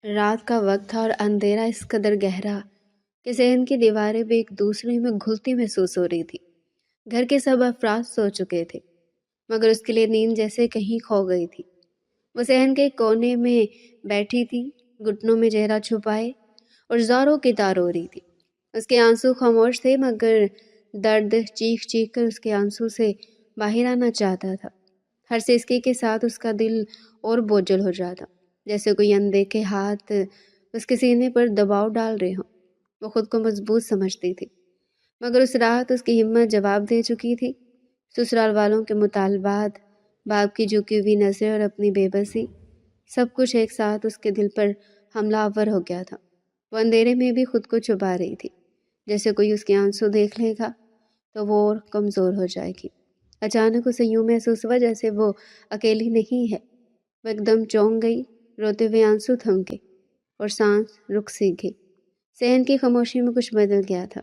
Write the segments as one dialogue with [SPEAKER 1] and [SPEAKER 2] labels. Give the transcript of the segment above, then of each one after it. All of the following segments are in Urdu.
[SPEAKER 1] رات کا وقت تھا اور اندھیرا اس قدر گہرا کہ ذہن کی دیواریں بھی ایک دوسرے میں گھلتی محسوس ہو رہی تھی۔ گھر کے سب افراد سو چکے تھے مگر اس کے لیے نیند جیسے کہیں کھو گئی تھی۔ وہ صحن کے کونے میں بیٹھی تھی، گھٹنوں میں چہرہ چھپائے اور زوروں کی تار ہو رہی تھی۔ اس کے آنسو خاموش تھے مگر درد چیخ چیخ کر اس کے آنسو سے باہر آنا چاہتا تھا۔ ہر سسکی کے ساتھ اس کا دل اور بوجھل ہو جاتا، جیسے کوئی اندیکھے ہاتھ اس کے سینے پر دباؤ ڈال رہے ہوں۔ وہ خود کو مضبوط سمجھتی تھی مگر اس رات اس کی ہمت جواب دے چکی تھی۔ سسرال والوں کے مطالبات، باپ کی جھکی ہوئی نظریں اور اپنی بے بسی، سب کچھ ایک ساتھ اس کے دل پر حملہ آور ہو گیا تھا۔ وہ اندھیرے میں بھی خود کو چھپا رہی تھی، جیسے کوئی اس کے آنسو دیکھ لے گا تو وہ اور کمزور ہو جائے گی۔ اچانک اسے یوں محسوس ہوا جیسے وہ اکیلی نہیں ہے۔ وہ ایک دم چونک گئی، روتے ہوئے آنسو تھم گئے اور سانس رک سی گئی۔ صحن کی خاموشی میں کچھ بدل گیا تھا،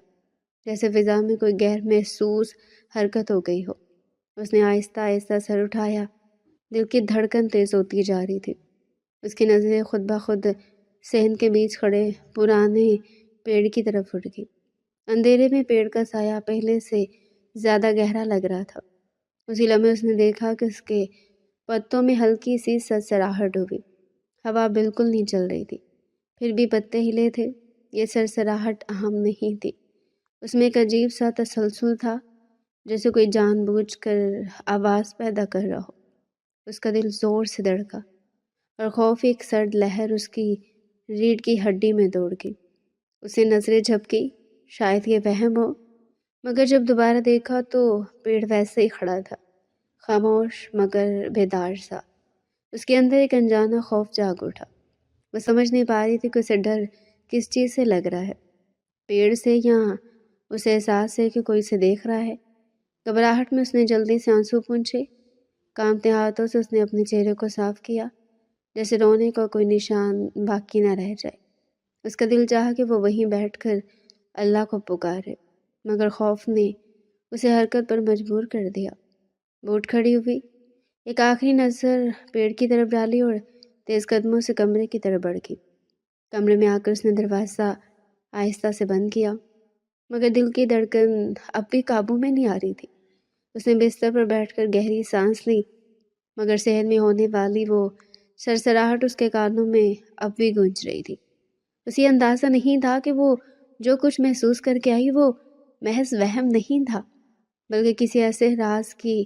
[SPEAKER 1] جیسے فضا میں کوئی غیر محسوس حرکت ہو گئی ہو۔ اس نے آہستہ آہستہ سر اٹھایا، دل کی دھڑکن تیز ہوتی جا رہی تھی۔ اس کی نظریں خود بخود صحن کے بیچ کھڑے پرانے پیڑ کی طرف اٹھ گئی۔ اندھیرے میں پیڑ کا سایہ پہلے سے زیادہ گہرا لگ رہا تھا۔ اسی لمحے اس نے دیکھا کہ اس کے پتوں میں ہلکی سی سرسراہٹ ہوئی۔ ہوا بالکل نہیں چل رہی تھی، پھر بھی پتے ہلے تھے۔ یہ سرسراہٹ عام نہیں تھی، اس میں ایک عجیب سا تسلسل تھا، جیسے کوئی جان بوجھ کر آواز پیدا کر رہا ہو۔ اس کا دل زور سے دھڑکا اور خوف ایک سرد لہر اس کی ریڑھ کی ہڈی میں دوڑ گئی۔ اسے نظریں جھپکی، شاید یہ وہم ہو، مگر جب دوبارہ دیکھا تو پیڑ ویسے ہی کھڑا تھا، خاموش مگر بیدار سا۔ اس کے اندر ایک انجانا خوف جاگ اٹھا۔ وہ سمجھ نہیں پا رہی تھی کہ اسے ڈر کس چیز سے لگ رہا ہے، پیڑ سے یا اسے احساس ہے کہ کوئی اسے دیکھ رہا ہے۔ گھبراہٹ میں اس نے جلدی سے آنسو پونچھے، کانپتے ہاتھوں سے اس نے اپنے چہرے کو صاف کیا، جیسے رونے کا کوئی نشان باقی نہ رہ جائے۔ اس کا دل چاہا کہ وہ وہیں بیٹھ کر اللہ کو پکارے، مگر خوف نے اسے حرکت پر مجبور کر دیا۔ وہ اٹھ کھڑی ہوئی، ایک آخری نظر پیڑ کی طرف ڈالی اور تیز قدموں سے کمرے کی طرف بڑھ گئی۔ کمرے میں آ کر اس نے دروازہ آہستہ سے بند کیا، مگر دل کی دھڑکن اب بھی قابو میں نہیں آ رہی تھی۔ اس نے بستر پر بیٹھ کر گہری سانس لی، مگر صحن میں ہونے والی وہ سرسراہٹ اس کے کانوں میں اب بھی گونج رہی تھی۔ اسے اندازہ نہیں تھا کہ وہ جو کچھ محسوس کر کے آئی وہ محض وہم نہیں تھا، بلکہ کسی ایسے راز کی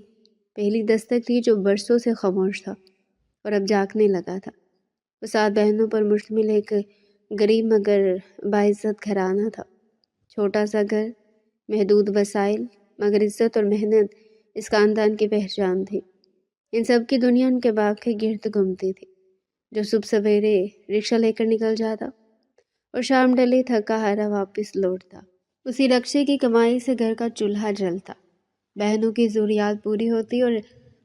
[SPEAKER 1] پہلی دستک تھی جو برسوں سے خاموش تھا اور اب جاگنے لگا تھا۔ وہ 7 بہنوں پر مشتمل ایک غریب مگر باعزت گھرانہ تھا۔ چھوٹا سا گھر، محدود وسائل، مگر عزت اور محنت اس خاندان کی پہچان تھی۔ ان سب کی دنیا ان کے باپ کے گرد گھومتی تھی، جو صبح سویرے رکشہ لے کر نکل جاتا اور شام ڈلے تھکا ہارا واپس لوٹتا۔ اسی رکشے کی کمائی سے گھر کا چولہا جلتا، بہنوں کی ضروریات پوری ہوتی اور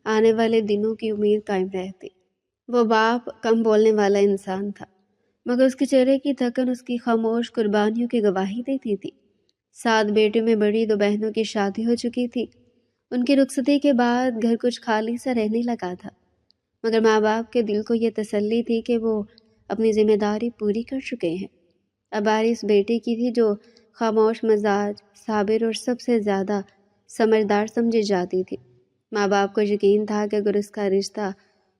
[SPEAKER 1] آنے والے دنوں کی امید قائم رہتی۔ وہ باپ کم بولنے والا انسان تھا، مگر اس کے چہرے کی تھکن اس کی خاموش قربانیوں کی گواہی دیتی تھی۔ 7 بیٹیوں میں بڑی 2 بہنوں کی شادی ہو چکی تھی۔ ان کی رخصتی کے بعد گھر کچھ خالی سا رہنے لگا تھا، مگر ماں باپ کے دل کو یہ تسلی تھی کہ وہ اپنی ذمہ داری پوری کر چکے ہیں۔ اب باری اس بیٹی کی تھی جو خاموش مزاج، صابر اور سب سے زیادہ سمجھدار سمجھی جاتی تھی۔ ماں باپ کو یقین تھا کہ اگر اس کا رشتہ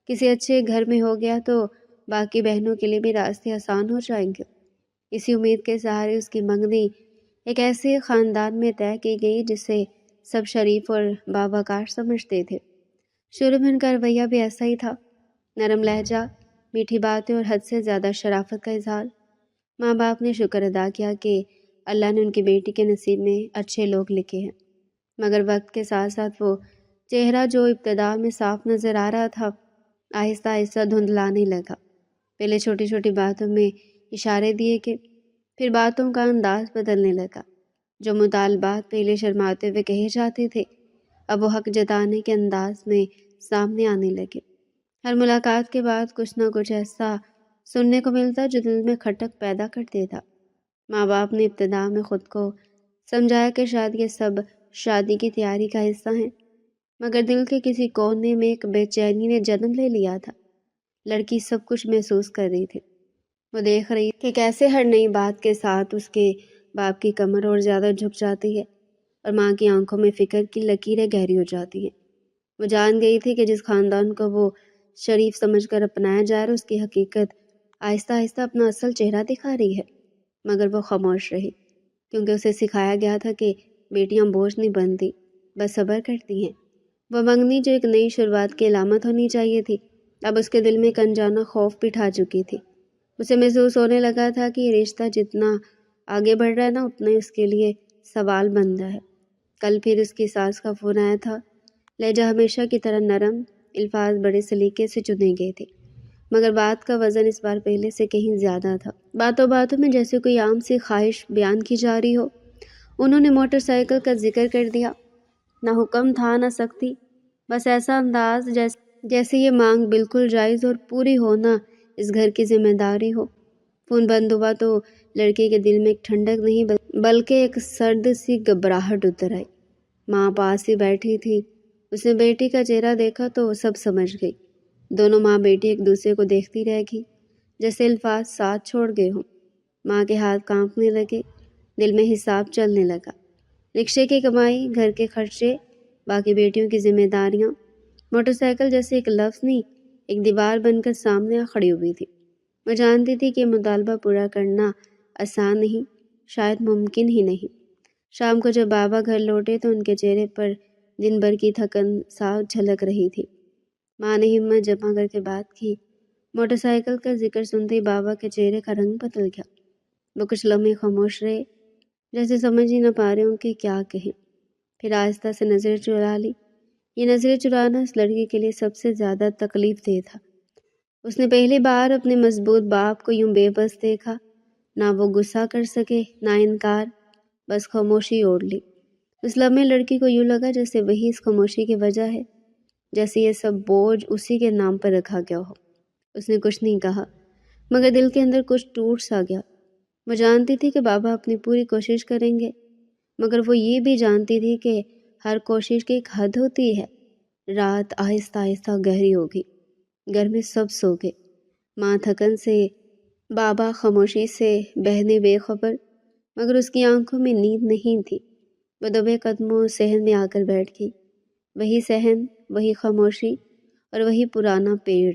[SPEAKER 1] کسی اچھے گھر میں ہو گیا تو باقی بہنوں کے لیے بھی راستے آسان ہو جائیں گے۔ اسی امید کے سہارے اس کی منگنی ایک ایسے خاندان میں طے کی گئی جسے سب شریف اور باوقار سمجھتے تھے۔ شروع میں ان کا رویہ بھی ایسا ہی تھا، نرم لہجہ، میٹھی باتیں اور حد سے زیادہ شرافت کا اظہار۔ ماں باپ نے شکر ادا کیا کہ اللہ نے ان کی بیٹی کے نصیب میں اچھے لوگ لکھے ہیں، مگر وقت کے ساتھ ساتھ وہ چہرہ جو ابتدا میں صاف نظر آ رہا تھا آہستہ آہستہ دھندلانے لگا۔ پہلے چھوٹی چھوٹی باتوں میں اشارے دیے کہ پھر باتوں کا انداز بدلنے لگا۔ جو مطالبات پہلے شرماتے ہوئے کہے جاتے تھے اب وہ حق جتانے کے انداز میں سامنے آنے لگے۔ ہر ملاقات کے بعد کچھ نہ کچھ ایسا سننے کو ملتا جو دل میں کھٹک پیدا کر دیتا۔ ماں باپ نے ابتدا میں خود کو سمجھایا کہ شاید یہ سب شادی کی تیاری کا حصہ ہیں، مگر دل کے کسی کونے میں ایک بے چینی نے جنم لے لیا تھا۔ لڑکی سب کچھ محسوس کر رہی تھی، وہ دیکھ رہی کہ کیسے ہر نئی بات کے ساتھ اس کے باپ کی کمر اور زیادہ جھک جاتی ہے اور ماں کی آنکھوں میں فکر کی لکیریں گہری ہو جاتی ہیں۔ وہ جان گئی تھی کہ جس خاندان کو وہ شریف سمجھ کر اپنایا جا رہا، اس کی حقیقت آہستہ آہستہ اپنا اصل چہرہ دکھا رہی ہے، مگر وہ خاموش رہی، کیونکہ اسے سکھایا گیا تھا کہ بیٹیاں بوجھ نہیں بنتی، بس صبر کرتی ہیں۔ وہ منگنی جو ایک نئی شروعات کی علامت ہونی چاہیے تھی، اب اس کے دل میں ایک انجانا خوف بٹھا چکی تھی۔ اسے محسوس ہونے لگا تھا کہ یہ رشتہ جتنا آگے بڑھ رہا ہے نا، اتنا ہی اس کے لیے سوال بن رہا ہے۔ کل پھر اس کی ساس کا فون آیا تھا، لہجہ ہمیشہ کی طرح نرم، الفاظ بڑے سلیقے سے چنے گئے تھے، مگر بات کا وزن اس بار پہلے سے کہیں زیادہ تھا۔ باتوں باتوں میں جیسے کوئی عام سی خواہش بیان کی جا رہی ہو۔ انہوں نے موٹر سائیکل کا ذکر کر دیا، نہ حکم تھا نہ سختی، بس ایسا انداز جیسے یہ مانگ بالکل جائز اور پوری ہونا اس گھر کی ذمہ داری ہو۔ فون بند ہوا تو لڑکی کے دل میں ایک ٹھنڈک نہیں بلکہ ایک سرد سی گھبراہٹ اتر آئی۔ ماں پاس ہی بیٹھی تھی، اس نے بیٹی کا چہرہ دیکھا تو سب سمجھ گئی۔ دونوں ماں بیٹی ایک دوسرے کو دیکھتی رہ گئی، جیسے الفاظ ساتھ چھوڑ گئے ہوں۔ ماں کے ہاتھ کانپنے لگے، دل میں حساب چلنے لگا، رکشے کی کمائی، گھر کے خرچے، باقی بیٹیوں کی ذمہ داریاں۔ موٹر سائیکل جیسے ایک لفظ نہیں، ایک دیوار بن کر سامنے آ کھڑی ہوئی تھی۔ وہ جانتی تھی کہ یہ مطالبہ پورا کرنا آسان نہیں، شاید ممکن ہی نہیں۔ شام کو جب بابا گھر لوٹے تو ان کے چہرے پر دن بھر کی تھکن صاف جھلک رہی تھی۔ ماں نے ہمت جمع کر کے بات کی۔ موٹر سائیکل کا ذکر سنتے ہی بابا کے چہرے کا رنگ بدل گیا۔ وہ کچھ لمحے خاموش رہے، جیسے سمجھ ہی نہ پا رہے ہوں کہ کیا کہیں۔ پھر آہستہ سے نظر چرا لی۔ یہ نظریں چرانا اس لڑکی کے لیے سب سے زیادہ تکلیف دہ تھا۔ اس نے پہلی بار اپنے مضبوط باپ کو یوں بے بس دیکھا، نہ وہ غصہ کر سکے نہ انکار، بس خاموشی اوڑھ لی۔ اس لمحے لڑکی کو یوں لگا جیسے وہی اس خاموشی کی وجہ ہے، جیسے یہ سب بوجھ اسی کے نام پر رکھا گیا ہو۔ اس نے کچھ نہیں کہا، مگر دل کے اندر کچھ ٹوٹ سا گیا۔ وہ جانتی تھی کہ بابا اپنی پوری کوشش کریں گے، مگر وہ یہ بھی جانتی تھی کہ ہر کوشش کی ایک حد ہوتی ہے۔ رات آہستہ آہستہ گہری ہوگی، گھر میں سب سو گئے، ماں تھکن سے، بابا خاموشی سے، بہنیں بے خبر، مگر اس کی آنکھوں میں نیند نہیں تھی۔ وہ دبے قدموں صحن میں آ کر بیٹھ گئی۔ وہی صحن، وہی خاموشی اور وہی پرانا پیڑ۔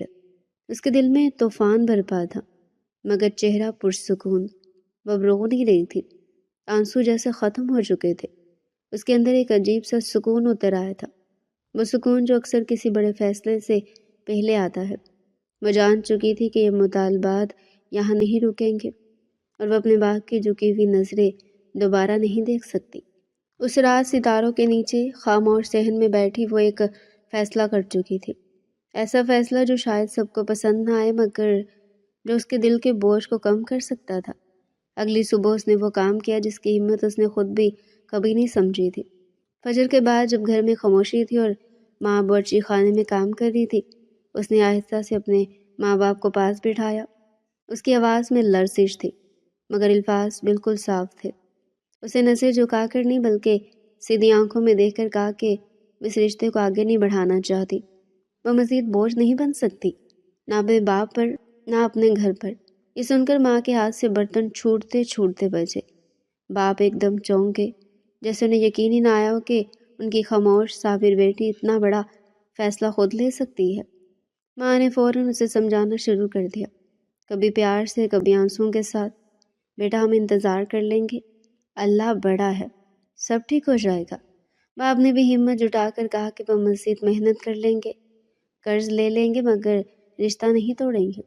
[SPEAKER 1] اس کے دل میں طوفان برپا تھا، مگر چہرہ پرسکون۔ وہ رو نہیں رہی تھی، آنسو جیسے ختم ہو چکے تھے۔ اس کے اندر ایک عجیب سا سکون اتر آیا تھا، وہ سکون جو اکثر کسی بڑے فیصلے سے پہلے آتا ہے۔ وہ جان چکی تھی کہ یہ مطالبات یہاں نہیں رکیں گے، اور وہ اپنے باپ کی جھکی ہوئی نظریں دوبارہ نہیں دیکھ سکتی۔ اس رات ستاروں کے نیچے خاموش صحن میں بیٹھی وہ ایک فیصلہ کر چکی تھی، ایسا فیصلہ جو شاید سب کو پسند نہ آئے، مگر جو اس کے دل کے بوجھ کو کم کر سکتا تھا۔ اگلی صبح اس نے وہ کام کیا جس کی ہمت اس نے خود بھی کبھی نہیں سمجھی تھی۔ فجر کے بعد جب گھر میں خاموشی تھی اور ماں باورچی خانے میں کام کر رہی تھی، اس نے آہستہ سے اپنے ماں باپ کو پاس بٹھایا۔ اس کی آواز میں لرزش تھی، مگر الفاظ بالکل صاف تھے۔ اسے نظر جھکا کر نہیں بلکہ سیدھی آنکھوں میں دیکھ کر کہا کہ اس رشتے کو آگے نہیں بڑھانا چاہتی۔ وہ مزید بوجھ نہیں بن سکتی، نہ اپنے باپ پر نہ اپنے گھر پر۔ یہ سن کر ماں کے ہاتھ سے برتن چھوٹتے چھوٹتے بجے۔ باپ ایک دم چونک گئے، جیسے انہیں یقین ہی نہ آیا ہو کہ ان کی خاموش صابر بیٹی اتنا بڑا فیصلہ خود لے سکتی ہے۔ ماں نے فوراً اسے سمجھانا شروع کر دیا، کبھی پیار سے کبھی آنسوؤں کے ساتھ۔ بیٹا ہم انتظار کر لیں گے، اللہ بڑا ہے، سب ٹھیک ہو جائے گا۔ باپ نے بھی ہمت جٹا کر کہا کہ وہ مزید محنت کر لیں گے، قرض لے لیں گے، مگر رشتہ نہیں توڑیں گے۔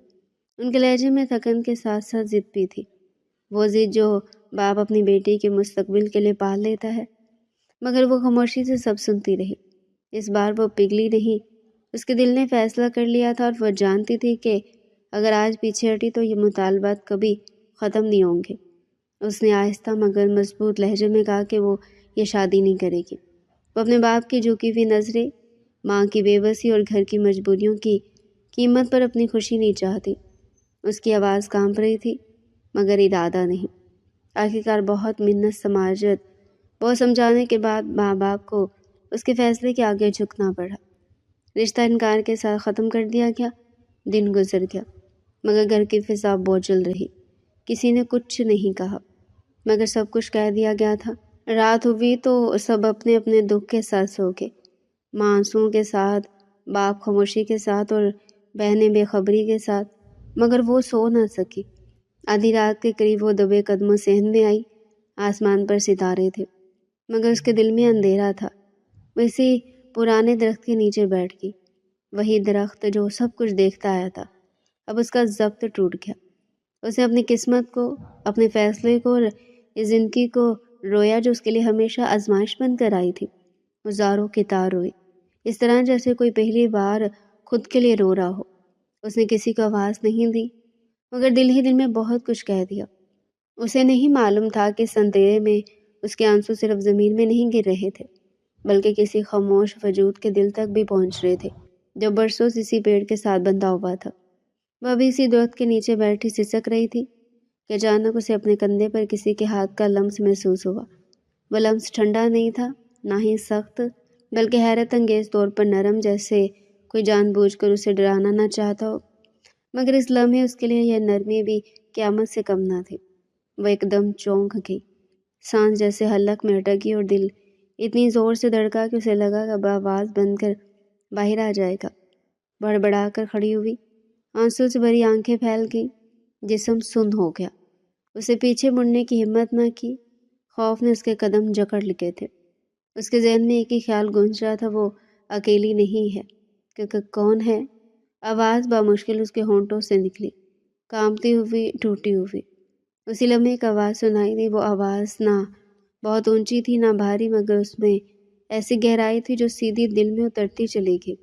[SPEAKER 1] ان کے لہجے میں تھکن کے ساتھ ساتھ ضد بھی تھی، وہ ضد جو باپ اپنی بیٹی کے مستقبل کے لیے پال لیتا ہے۔ مگر وہ خاموشی سے سب سنتی رہی۔ اس بار وہ پگھلی نہیں، اس کے دل نے فیصلہ کر لیا تھا، اور وہ جانتی تھی کہ اگر آج پیچھے ہٹی تو یہ مطالبات کبھی ختم نہیں ہوں گے۔ اس نے آہستہ مگر مضبوط لہجے میں کہا کہ وہ یہ شادی نہیں کرے گی۔ وہ اپنے باپ کی جھکی ہوئی نظریں، ماں کی بے بسی اور گھر کی مجبوریوں کی قیمت پر اپنی خوشی نہیں چاہتی۔ اس کی آواز کانپ رہی تھی، مگر ارادہ نہیں۔ آخرکار بہت منت سماجت، بہت سمجھانے کے بعد ماں باپ کو اس کے فیصلے کے آگے جھکنا پڑا۔ رشتہ انکار کے ساتھ ختم کر دیا گیا۔ دن گزر گیا، مگر گھر کی فضا بوجھل رہی۔ کسی نے کچھ نہیں کہا، مگر سب کچھ کہہ دیا گیا تھا۔ رات ہوئی تو سب اپنے اپنے دکھ کے ساتھ سو گئے، ماں آنسوؤں کے ساتھ، باپ خاموشی کے ساتھ اور بہنیں بے خبری کے ساتھ، مگر وہ سو نہ سکی۔ آدھی رات کے قریب وہ دبے قدموں صحن میں آئی۔ آسمان پر ستارے تھے، مگر اس کے دل میں اندھیرا تھا۔ وہ اسی پرانے درخت کے نیچے بیٹھ گئی، وہی درخت جو سب کچھ دیکھتا آیا تھا۔ اب اس کا ضبط ٹوٹ گیا۔ اس نے اپنی قسمت کو، اپنے فیصلے کو اور اس زندگی کو رویا جو اس کے لیے ہمیشہ آزمائش بن کر آئی تھی۔ وہ زاروں کی تار روئی، اس طرح جیسے کوئی پہلی بار خود کے لیے رو رہا ہو۔ اس نے کسی کو آواز نہیں دی، مگر دل ہی دل میں بہت کچھ کہہ دیا۔ اسے نہیں معلوم تھا کہ اس اندھیرے میں اس کے آنسو صرف زمین میں نہیں گر رہے تھے، بلکہ کسی خاموش وجود کے دل تک بھی پہنچ رہے تھے، جو برسوں سے اسی پیڑ کے ساتھ بندھا ہوا تھا۔ وہ ابھی اسی درخت کے نیچے بیٹھی سسک رہی تھی کہ اچانک اسے اپنے کندھے پر کسی کے ہاتھ کا لمس محسوس ہوا۔ وہ لمس ٹھنڈا نہیں تھا، نہ ہی سخت، بلکہ حیرت انگیز طور پر نرم، جیسے کوئی جان بوجھ کر اسے ڈرانا نہ چاہتا ہو۔ مگر اس لمحے اس کے لیے یہ نرمی بھی قیامت سے کم نہ تھی۔ وہ ایک دم چونک گئی، سانس جیسے حلق میں اٹک گئی اور دل اتنی زور سے دھڑکا کہ اسے لگا کہ اب آواز بن کر باہر آ جائے گا۔ بڑبڑا کر کھڑی ہوئی، آنسو سے بھری آنکھیں پھیل گئیں، جسم سن ہو گیا۔ اسے پیچھے مڑنے کی ہمت نہ کی، خوف نے اس کے قدم جکڑ لیے تھے۔ اس کے ذہن میں ایک ہی خیال گونج رہا تھا، وہ اکیلی نہیں ہے۔ کیونکہ کون ہے؟ آواز بامشکل اس کے ہونٹوں سے نکلی، کانپتی ہوئی، ٹوٹی ہوئی۔ اسی لمحے ایک آواز سنائی دی۔ وہ آواز نہ بہت اونچی تھی نہ بھاری، مگر اس میں ایسی گہرائی تھی جو سیدھی دل میں اترتی چلی گئی۔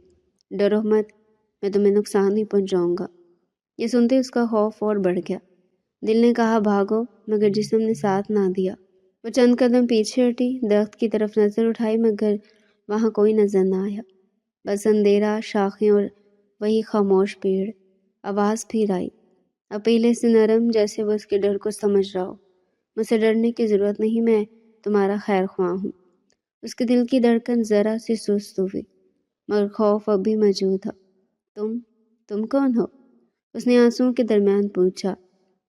[SPEAKER 1] ڈرو مت، میں تمہیں نقصان نہیں پہنچاؤں گا۔ یہ سنتے اس کا خوف اور بڑھ گیا۔ دل نے کہا بھاگو، مگر جسم نے ساتھ نہ دیا۔ وہ چند قدم پیچھے ہٹی، درخت کی طرف نظر اٹھائی، مگر وہاں کوئی نظر نہ آیا، بس اندھیرا، شاخیں اور وہی خاموش پیڑ۔ آواز پھر آئی، اب پہلے سے نرم، جیسے وہ اس کے ڈر کو سمجھ رہا ہو۔ مجھ سے ڈرنے کی ضرورت نہیں، میں تمہارا خیر خواہ ہوں۔ اس کے دل کی دھڑکن ذرا سی سست ہوئی، مگر خوف اب بھی موجود تھا۔ تم کون ہو؟ اس نے آنسوؤں کے درمیان پوچھا۔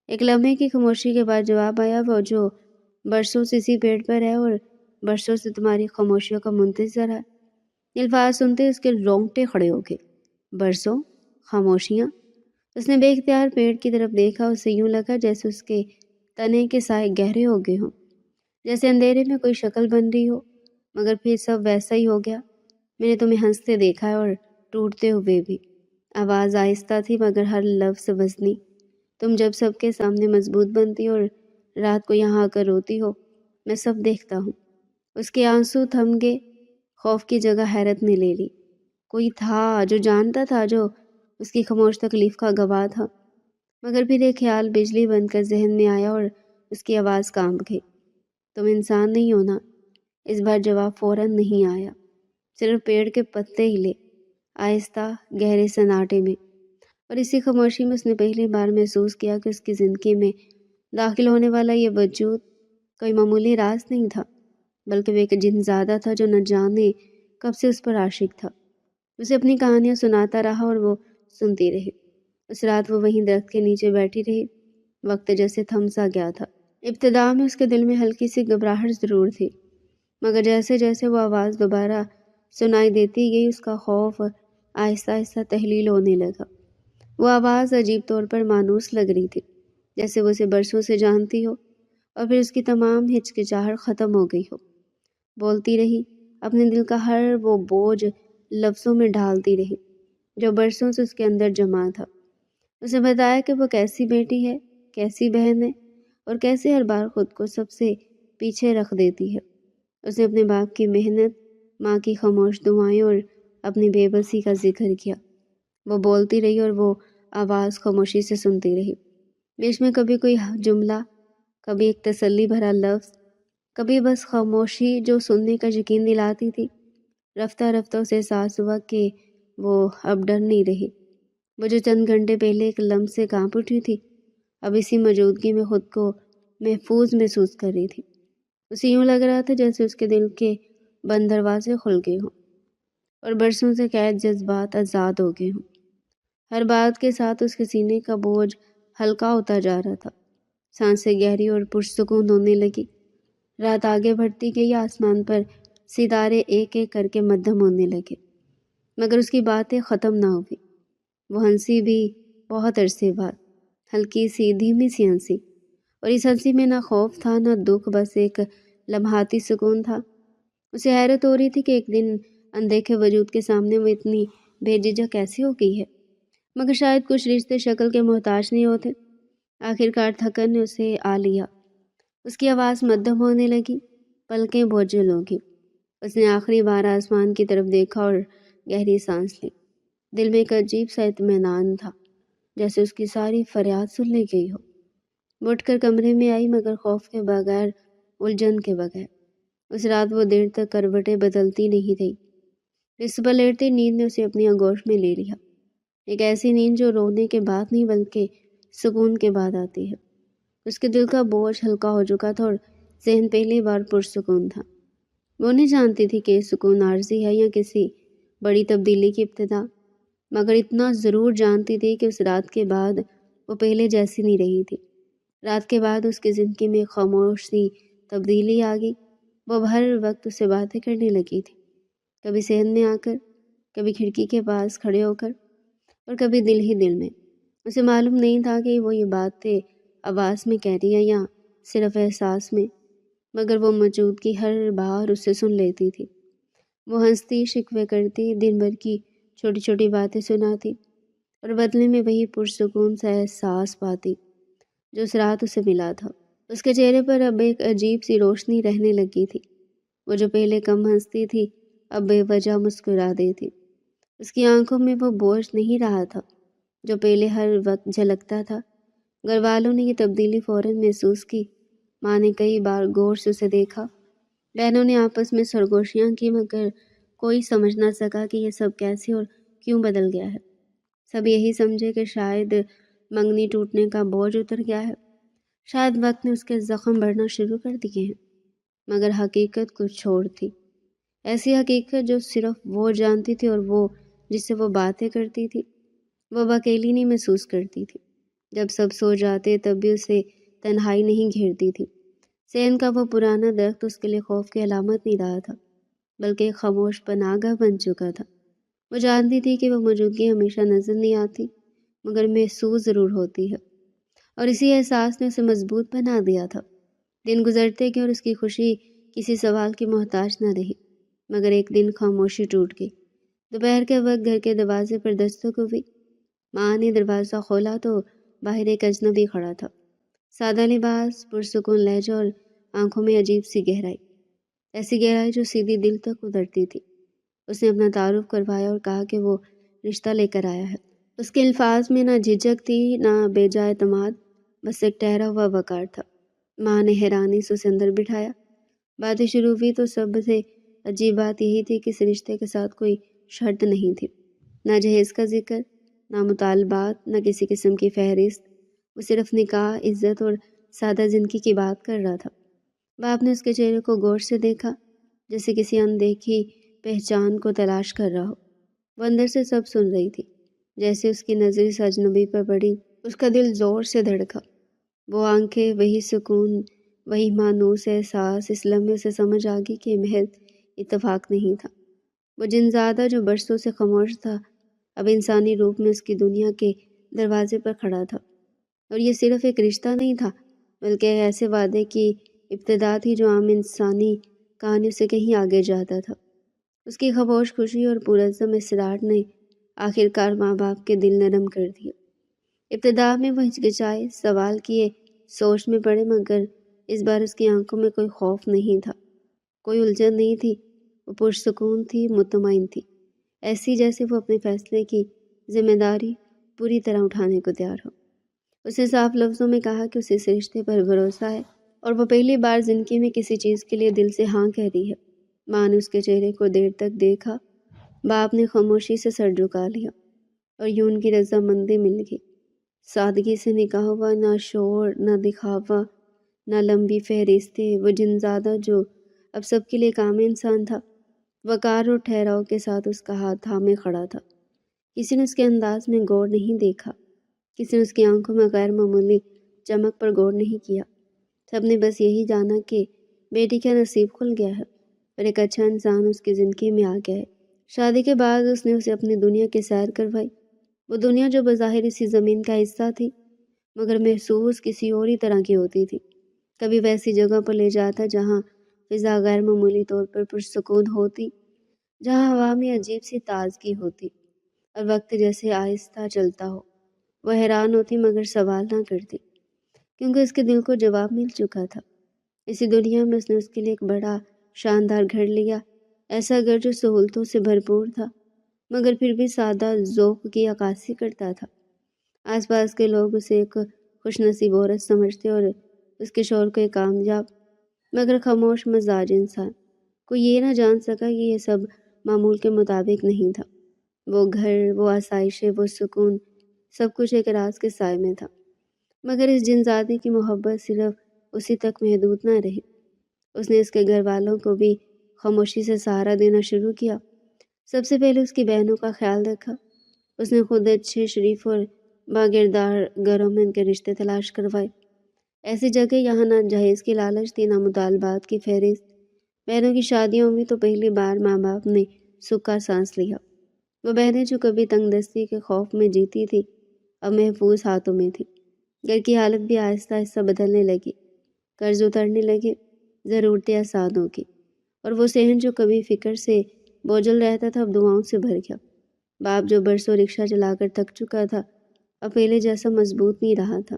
[SPEAKER 1] ایک لمحے کی خاموشی کے بعد جواب آیا، وہ جو برسوں سے اسی پیڑ پر ہے اور برسوں سے تمہاری خاموشیوں کا منتظر ہے۔ الفاظ سنتے اس کے رونگٹے کھڑے ہو گئے۔ برسوں؟ خاموشیاں؟ اس نے بے اختیار پیڑ کی طرف دیکھا، اسے یوں لگا جیسے اس کے تنے کے سائے گہرے ہو گئے ہوں، جیسے اندھیرے میں کوئی شکل بن رہی ہو، مگر پھر سب ویسا ہی ہو گیا۔ میں نے تمہیں ہنستے دیکھا ہے اور ٹوٹتے ہوئے بھی۔ آواز آہستہ تھی مگر ہر لفظ وزنی۔ تم جب سب کے سامنے مضبوط بنتی اور رات کو یہاں آ کر روتی ہو، میں سب دیکھتا ہوں۔ اس کے آنسو تھم گئے، خوف کی جگہ حیرت نے لے لی۔ کوئی تھا جو جانتا تھا، جو اس کی خاموش تکلیف کا گواہ تھا۔ مگر پھر ایک خیال بجلی بن کر ذہن میں آیا اور اس کی آواز کانپ گئی۔ تم انسان نہیں ہو نا؟ اس بار جواب فوراً نہیں آیا، صرف پیڑ کے پتے ہلے، آہستہ گہرے سناٹے میں۔ اور اسی خاموشی میں اس نے پہلی بار محسوس کیا کہ اس کی زندگی میں داخل ہونے والا یہ وجود کوئی معمولی راز نہیں تھا، بلکہ وہ ایک جن زادہ تھا جو نہ جانے کب سے اس پر عاشق تھا۔ اسے اپنی کہانیاں سناتا رہا اور وہ سنتی رہی۔ اس رات وہ وہیں درخت کے نیچے بیٹھی رہی، وقت جیسے تھم سا گیا تھا۔ ابتدا میں اس کے دل میں ہلکی سی گھبراہٹ ضرور تھی، مگر جیسے جیسے وہ آواز دوبارہ سنائی دیتی گئی، اس کا خوف آہستہ آہستہ تحلیل ہونے لگا۔ وہ آواز عجیب طور پر مانوس لگ رہی تھی، جیسے وہ اسے برسوں سے جانتی ہو، اور پھر اس کی تمام ہچکچاہٹ ختم ہو گئی ہو۔ بولتی رہی، اپنے دل کا ہر وہ بوجھ لفظوں میں ڈھالتی رہی جو برسوں سے اس کے اندر جمع تھا۔ اسے بتایا کہ وہ کیسی بیٹی ہے، کیسی بہن ہے، اور کیسے ہر بار خود کو سب سے پیچھے رکھ دیتی ہے۔ اس نے اپنے باپ کی محنت، ماں کی خاموش دعائیں اور اپنی بے بسی کا ذکر کیا۔ وہ بولتی رہی اور وہ آواز خاموشی سے سنتی رہی، بیچ میں کبھی کوئی جملہ، کبھی ایک تسلی بھرا لفظ، کبھی بس خاموشی جو سننے کا یقین دلاتی تھی۔ رفتہ رفتہ اسے احساس ہوا کہ وہ اب ڈر نہیں رہی۔ وہ جو چند گھنٹے پہلے ایک لمس سے کانپ اٹھی تھی، اب اسی موجودگی میں خود کو محفوظ محسوس کر رہی تھی۔ اسے یوں لگ رہا تھا جیسے اس کے دل کے بند دروازے کھل گئے ہوں اور برسوں سے قید جذبات آزاد ہو گئے ہوں۔ ہر بات کے ساتھ اس کے سینے کا بوجھ ہلکا ہوتا جا رہا تھا۔ سانسیں گہری اور پرسکون ہونے لگی۔ رات آگے بڑھتی گئی، آسمان پر ستارے ایک ایک کر کے مدھم ہونے لگے، مگر اس کی باتیں ختم نہ ہوئی۔ وہ ہنسی بھی بہت عرصے بعد، ہلکی سی دھیمی سی ہنسی، اور اس ہنسی میں نہ خوف تھا نہ دکھ، بس ایک لمحاتی سکون تھا۔ اسے حیرت ہو رہی تھی کہ ایک دن اندیکھے وجود کے سامنے وہ اتنی بے جھجک کیسے ہو گئی ہے، مگر شاید کچھ رشتے شکل کے محتاج نہیں ہوتے۔ آخرکار تھکن نے اسے آ لیا، اس کی آواز مدھم ہونے لگی، پلکیں بوجھل ہو گئی۔ اس نے آخری بار آسمان کی طرف دیکھا اور گہری سانس لی۔ دل میں ایک عجیب سا اطمینان تھا، جیسے اس کی ساری فریاد سن لی گئی ہو۔ وہ اٹھ کر کمرے میں آئی، مگر خوف کے بغیر، الجھن کے بغیر۔ اس رات وہ دیر تک کروٹیں بدلتی نہیں رہی۔ اس پر لیٹتے نیند نے اسے اپنی آغوش میں لے لیا، ایک ایسی نیند جو رونے کے بعد نہیں بلکہ سکون کے بعد آتی ہے۔ اس کے دل کا بوجھ ہلکا ہو چکا تھا اور ذہن پہلی بار پرسکون تھا۔ وہ نہیں جانتی تھی کہ سکون عارضی ہے یا کسی بڑی تبدیلی کی ابتدا، مگر اتنا ضرور جانتی تھی کہ اس رات کے بعد وہ پہلے جیسی نہیں رہی تھی۔ رات کے بعد اس کی زندگی میں خاموش سی تبدیلی آ گئی۔ وہ ہر وقت اس سے باتیں کرنے لگی تھی، کبھی صحن میں آ کر، کبھی کھڑکی کے پاس کھڑے ہو کر، اور کبھی دل ہی دل میں۔ اسے معلوم نہیں تھا کہ وہ یہ باتیں آواز میں کہہ رہی ہے یا صرف احساس میں، مگر وہ موجودگی ہر بار اسے سن لیتی تھی۔ وہ ہنستی، شکوے کرتی، دن بھر کی چھوٹی چھوٹی باتیں سناتی، اور بدلے میں وہی پرسکون سا احساس پاتی جو اس رات اسے ملا تھا۔ اس کے چہرے پر اب ایک عجیب سی روشنی رہنے لگی تھی۔ وہ جو پہلے کم ہنستی تھی، اب بے وجہ مسکرا دیتی۔ اس کی آنکھوں میں وہ بوجھ نہیں رہا تھا جو پہلے ہر وقت جھلکتا تھا۔ گھر والوں نے یہ تبدیلی فوراً محسوس کی۔ ماں نے کئی بار غور سے اسے دیکھا، بہنوں نے آپس میں سرگوشیاں کی، مگر کوئی سمجھ نہ سکا کہ یہ سب کیسے اور کیوں بدل گیا ہے۔ سب یہی سمجھے کہ شاید منگنی ٹوٹنے کا بوجھ اتر گیا ہے، شاید وقت نے اس کے زخم بڑھنا شروع کر دیے ہیں، مگر حقیقت کچھ اور تھی۔ ایسی حقیقت جو صرف وہ جانتی تھی، اور وہ جس سے وہ باتیں کرتی تھی۔ وہ اب اکیلی نہیں محسوس کرتی تھی۔ جب سب سو جاتے تب بھی اسے تنہائی نہیں گھیرتی تھی۔ صحن کا وہ پرانا درخت اس کے لیے خوف کی علامت نہیں رہا تھا، بلکہ ایک خاموش پناہ گاہ بن چکا تھا۔ وہ جانتی تھی کہ وہ موجودگی ہمیشہ نظر نہیں آتی، مگر محسوس ضرور ہوتی ہے، اور اسی احساس نے اسے مضبوط بنا دیا تھا۔ دن گزرتے گئے اور اس کی خوشی کسی سوال کی محتاج نہ رہی، مگر ایک دن خاموشی ٹوٹ گئی۔ دوپہر کے وقت گھر کے دروازے پر دستک ہوئی۔ ماں نے دروازہ کھولا تو باہر ایک اجنبی کھڑا تھا، سادہ لباس، پرسکون لہجہ اور آنکھوں میں عجیب سی گہرائی، ایسی گہرائی جو سیدھی دل تک اترتی تھی۔ اس نے اپنا تعارف کروایا اور کہا کہ وہ رشتہ لے کر آیا ہے۔ اس کے الفاظ میں نہ جھجک تھی نہ بے جا اعتماد، بس ایک ٹھہرا ہوا وقار تھا۔ ماں نے حیرانی سے اسے اندر بٹھایا۔ باتیں شروع ہوئی تو سب سے عجیب بات یہی تھی کہ اس رشتے کے ساتھ کوئی شرط نہیں تھی، نہ جہیز کا ذکر، نہ مطالبات، نہ کسی قسم کی فہرست۔ وہ صرف نکاح، عزت اور سادہ زندگی کی بات کر رہا تھا۔ باپ نے اس کے چہرے کو غور سے دیکھا، جیسے کسی اندیکھی پہچان کو تلاش کر رہا ہو۔ وہ اندر سے سب سن رہی تھی۔ جیسے اس کی نظر اس اجنبی پر پڑی، اس کا دل زور سے دھڑکا۔ وہ آنکھیں، وہی سکون، وہی مانوس احساس، اس لمحے سے سمجھ آ گئی کہ یہ محض اتفاق نہیں تھا۔ وہ جنزادہ جو برسوں سے خاموش تھا، اب انسانی روپ میں اس کی دنیا کے دروازے پر کھڑا تھا۔ اور یہ صرف ایک رشتہ نہیں تھا، بلکہ ایک ایسے وعدے کی ابتدا تھی جو عام انسانی کہانیوں سے کہیں آگے جاتا تھا۔ اس کی خاموش خوشی اور پرعزم اصرار نے آخرکار ماں باپ کے دل نرم کر دیے۔ ابتدا میں وہ ہچکچائے، سوال کیے، سوچ میں پڑے، مگر اس بار اس کی آنکھوں میں کوئی خوف نہیں تھا، کوئی الجھن نہیں تھی۔ وہ پرسکون تھی، مطمئن تھی، ایسی جیسے وہ اپنے فیصلے کی ذمہ داری پوری طرح اٹھانے کو تیار ہو۔ اس نے صاف لفظوں میں کہا کہ اسے اس رشتے پر بھروسہ ہے، اور وہ پہلی بار زندگی میں کسی چیز کے لیے دل سے ہاں کہہ رہی ہے۔ ماں نے اس کے چہرے کو دیر تک دیکھا، باپ نے خاموشی سے سر جھکا لیا، اور یوں ان کی رضامندی مل گئی۔ سادگی سے نکاح ہوا، نہ شور، نہ دکھاوا، نہ لمبی فہرستیں۔ وہ جنزادہ جو اب سب کے لیے ایک عام انسان تھا، وقار اور ٹھہراؤ کے ساتھ اس کا ہاتھ تھامے کھڑا تھا۔ کسی نے اس کے انداز میں غور نہیں دیکھا، کسی نے اس کی آنکھوں میں غیر معمولی چمک پر غور نہیں کیا۔ سب نے بس یہی جانا کہ بیٹی کا نصیب کھل گیا ہے اور ایک اچھا انسان اس کی زندگی میں آ گیا ہے۔ شادی کے بعد اس نے اسے اپنی دنیا کی سیر کروائی، وہ دنیا جو بظاہر اسی زمین کا حصہ تھی مگر محسوس کسی اور ہی طرح کی ہوتی تھی۔ کبھی ویسی جگہ پر لے جاتا جہاں فضا غیر معمولی طور پر پرسکون ہوتی، جہاں ہوا میں عجیب سی تازگی ہوتی اور وقت جیسے آہستہ چلتا ہو۔ وہ حیران ہوتی مگر سوال نہ کرتی، کیونکہ اس کے دل کو جواب مل چکا تھا۔ اسی دنیا میں اس نے اس کے لیے ایک بڑا شاندار گھر لیا، ایسا گھر جو سہولتوں سے بھرپور تھا مگر پھر بھی سادہ ذوق کی عکاسی کرتا تھا۔ آس پاس کے لوگ اسے ایک خوش نصیب عورت سمجھتے اور اس کے شوہر کو ایک کامیاب مگر خاموش مزاج انسان۔ کوئی یہ نہ جان سکا کہ یہ سب معمول کے مطابق نہیں تھا۔ وہ گھر، وہ آسائشیں، وہ سکون، سب کچھ ایک راز کے سائے میں تھا۔ مگر اس جنزادی کی محبت صرف اسی تک محدود نہ رہی، اس نے اس کے گھر والوں کو بھی خاموشی سے سہارا دینا شروع کیا۔ سب سے پہلے اس کی بہنوں کا خیال رکھا۔ اس نے خود اچھے، شریف اور باغیردار گھروں میں ان کے رشتے تلاش کروائے، ایسی جگہ یہاں نہ جہیز کی لالچ تھی، نہ مطالبات کی فہرست۔ بہنوں کی شادیوں میں تو پہلی بار ماں باپ نے سکھ کا سانس لیا۔ وہ بہنیں جو کبھی تنگ دستی کے خوف میں جیتی تھی اب محفوظ ہاتھوں میں تھی۔ گھر کی حالت بھی آہستہ آہستہ بدلنے لگی، قرض اترنے لگے، ضرورتیں آسان ہو گئی، اور وہ صحن جو کبھی فکر سے بوجھل رہتا تھا اب دعاؤں سے بھر گیا۔ باپ جو برسوں رکشہ چلا کر تھک چکا تھا اب پہلے جیسا مضبوط نہیں رہا تھا۔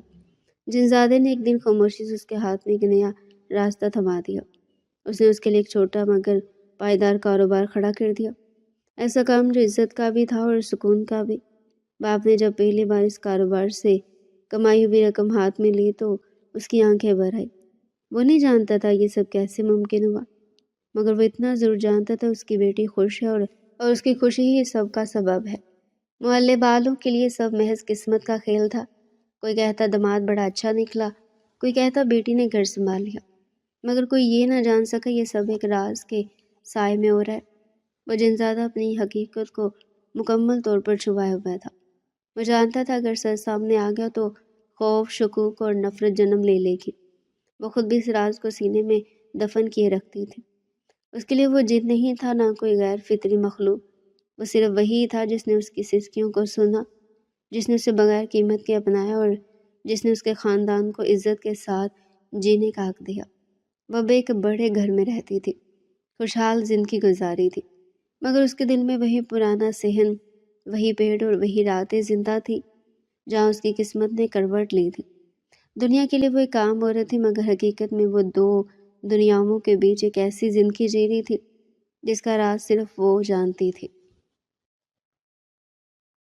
[SPEAKER 1] جنزادے نے ایک دن خاموشی سے اس کے ہاتھ میں ایک نیا راستہ تھما دیا۔ اس نے اس کے لیے ایک چھوٹا مگر پائیدار کاروبار کھڑا کر دیا، ایسا کام جو عزت کا بھی تھا اور سکون کا بھی۔ باپ نے جب پہلی بار اس کاروبار سے کمائی ہوئی رقم ہاتھ میں لی تو اس کی آنکھیں بھر آئی۔ وہ نہیں جانتا تھا یہ سب کیسے ممکن ہوا، مگر وہ اتنا ضرور جانتا تھا اس کی بیٹی خوش ہے اور اس کی خوشی ہی سب کا سبب ہے۔ محلے والوں کے لیے سب محض قسمت کا کھیل تھا۔ کوئی کہتا داماد بڑا اچھا نکلا، کوئی کہتا بیٹی نے گھر سنبھال لیا، مگر کوئی یہ نہ جان سکا یہ سب ایک راز کے سائے میں ہو رہا ہے۔ وہ جنزادہ اپنی حقیقت کو مکمل طور پر چھپائے ہوا تھا۔ وہ جانتا تھا اگر سچ سامنے آ گیا تو خوف، شکوک اور نفرت جنم لے لے گی۔ وہ خود بھی اس راز کو سینے میں دفن کیے رکھتی تھی۔ اس کے لیے وہ جن نہیں تھا، نہ کوئی غیر فطری مخلوق، وہ صرف وہی تھا جس نے اس کی سسکیوں کو سنا، جس نے اسے بغیر قیمت کے اپنایا اور جس نے اس کے خاندان کو عزت کے ساتھ جینے کا حق دیا۔ وہ اب ایک بڑے گھر میں رہتی تھی، خوشحال زندگی گزاری تھی، مگر اس کے دل میں وہی پرانا صحن، وہی پیڑ اور وہی راتیں زندہ تھی جہاں اس کی قسمت نے کروٹ لی تھی۔ دنیا کے لیے وہ ایک عام عورت تھی مگر حقیقت میں وہ دو دنیاؤں کے بیچ ایک ایسی زندگی جی رہی تھی جس کا راز صرف وہ جانتی تھی۔